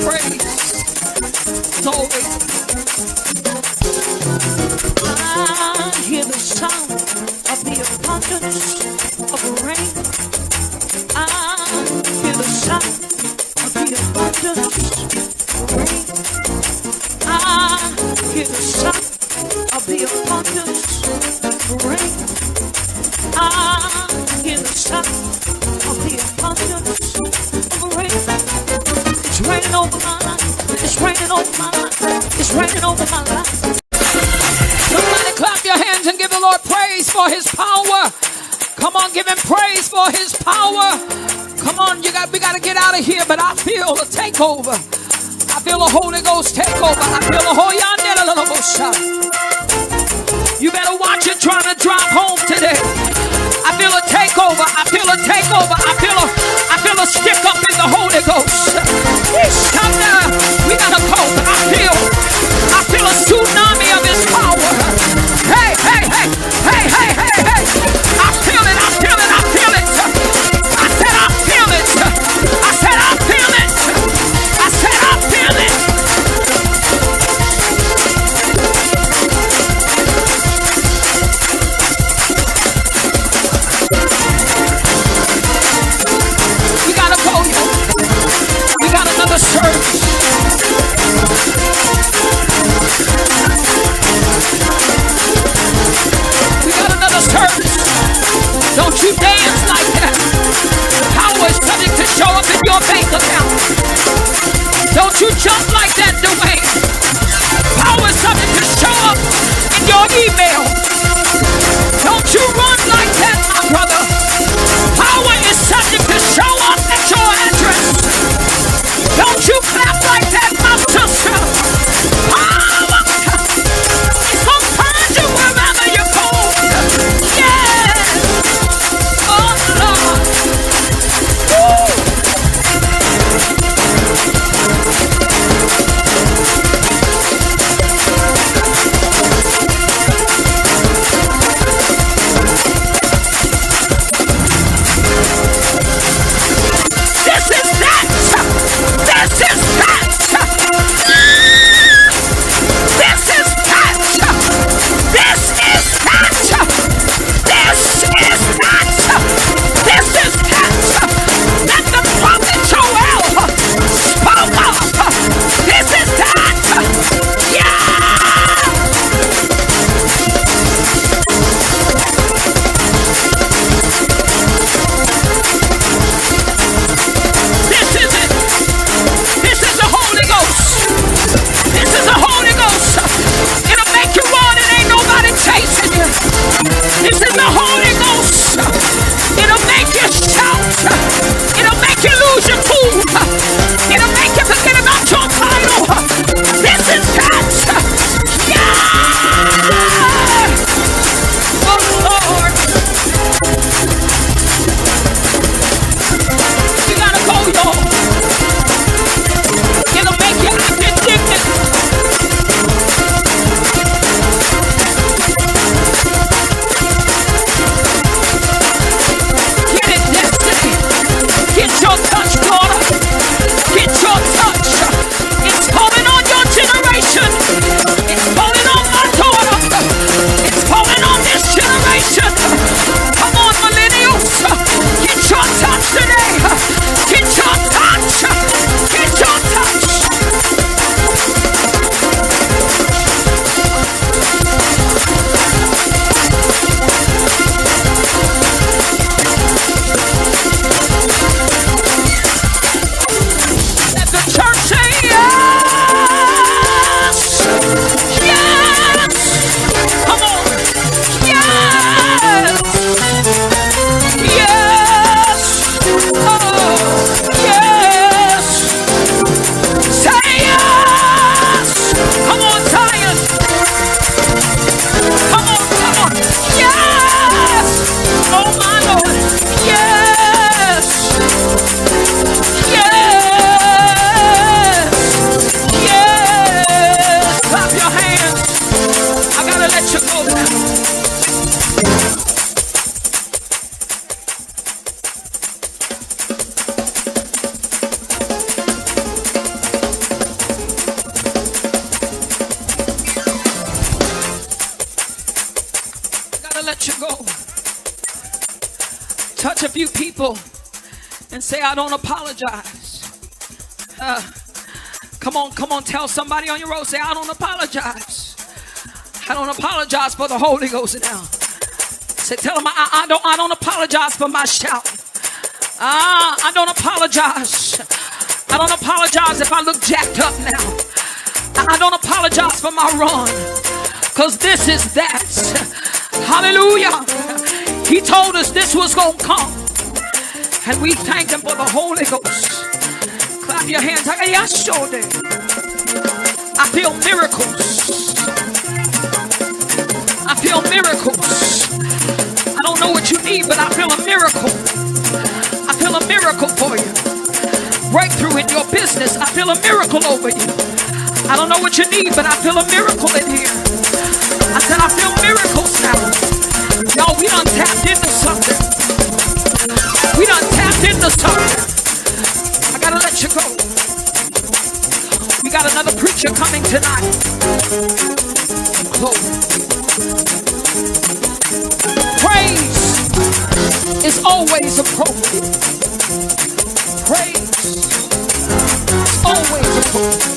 Praise. Glory. I hear the sound of the abundance of rain. I hear the sound of the abundance of rain. I hear the sound of the abundance of rain. I hear the sound of the abundance of rain. It's raining over my life. It's raining over my life. It's raining over my life. Somebody clap your hands and give the Lord praise for his power. Come on, give him praise for his power. Come on, we got to get out of here, but I feel a takeover. I feel a Holy Ghost takeover. I feel a Holy Ghost. You better watch it trying to drive home today. I feel a takeover. I feel a takeover. I feel a stick up in the Holy Ghost. We gotta go. I feel a tsunami of his power. Hey, hey, hey, hey, hey, hey, hey. I feel it. I feel it. I feel it. I said I feel it. I said I feel it. I said I feel it. We gotta go, yo. few people and say, I don't apologize. Come on, tell somebody on your road, say, I don't apologize. I don't apologize for the Holy Ghost now. Say, tell them, I don't apologize for my shout. I don't apologize. I don't apologize if I look jacked up now. I don't apologize for my run, because this is that. Hallelujah. He told us this was going to come, and we thank him for the Holy Ghost. Clap your hands. I feel miracles. I feel miracles. I don't know what you need, but I feel a miracle. I feel a miracle for you. Breakthrough in your business. I feel a miracle over you. I don't know what you need, but I feel a miracle in here. I said I feel miracles now. Y'all, we done tapped into something. We done tapped into something. I gotta let you go. We got another preacher coming tonight. Glory. Praise is always appropriate. Praise is always appropriate.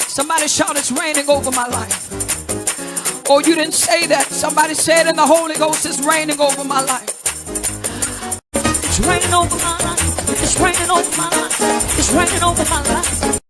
Somebody shout, it's raining over my life. Or you didn't say that. Somebody said in the Holy Ghost, it's raining over my life. It's raining over my life. It's raining over my life. It's raining over my life.